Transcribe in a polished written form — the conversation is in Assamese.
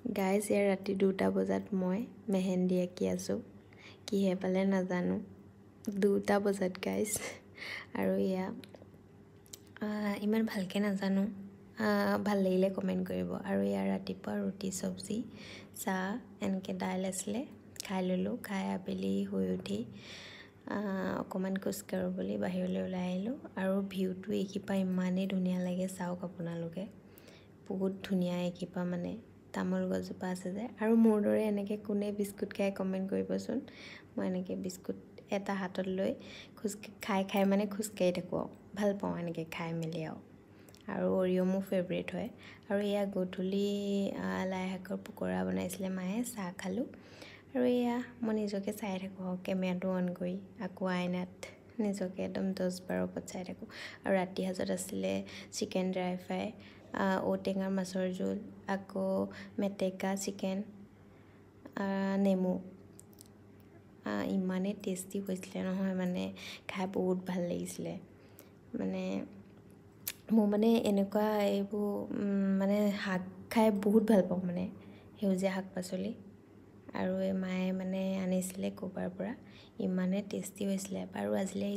গাইজ ইয়াৰ ৰাতি 2টা বজাত মই মেহেন্দি আঁকি আছোঁ কিহে পালে নাজানো 2টা বজাত গাইজ আৰু এয়া ইমান ভালকৈ নাজানো ভাল লাগিলে কমেণ্ট কৰিব আৰু ইয়াৰ ৰাতিপুৱা ৰুটি চব্জি চাহ এনেকৈ দাইল আছিলে খাই ল'লোঁ খাই আবেলি শুই উঠি অকণমান খোজকাঢ়ো বুলি বাহিৰলৈ ওলাই আহিলোঁ আৰু ভিউটো এইখিপা ইমানেই ধুনীয়া লাগে চাওক আপোনালোকে বহুত ধুনীয়া এইখিপা মানে তামোল গছজোপা আছে যে আৰু মোৰ দৰে এনেকৈ কোনে বিস্কুট খাই কমেণ্ট কৰিবচোন মই এনেকৈ বিস্কুট এটা হাতত লৈ খাই মানে খোজকাঢ়ি থাকোঁ ভাল পাওঁ এনেকৈ খাই মেলি আৰু অৰিঅ' মোৰ ফেভৰেট হয় আৰু এয়া গধূলি লাই শাকৰ পকৰা বনাইছিলে মায়ে চাহ খালোঁ আৰু এয়া মই নিজকে চাই থাকোঁ কেমেৰাটো অন কৰি আকৌ আইনাত নিজকে একদম 10-12 চাই থাকোঁ আৰু ৰাতি সাজত আছিলে চিকেন ড্ৰাই ফ্ৰাই ঔটেঙাৰ মাছৰ জোল আকৌ মেটেকা চিকেন নেমু ইমানেই টেষ্টি হৈছিলে নহয় মানে খাই বহুত ভাল লাগিছিলে মানে মোৰ মানে এনেকুৱা এইবোৰ মানে শাক খাই বহুত ভাল পাওঁ মানে সেউজীয়া শাক পাচলি আৰু এই মায়ে মানে আনিছিলে ক'ৰবাৰ পৰা ইমানেই টেষ্টি হৈছিলে বাৰু আজিলৈ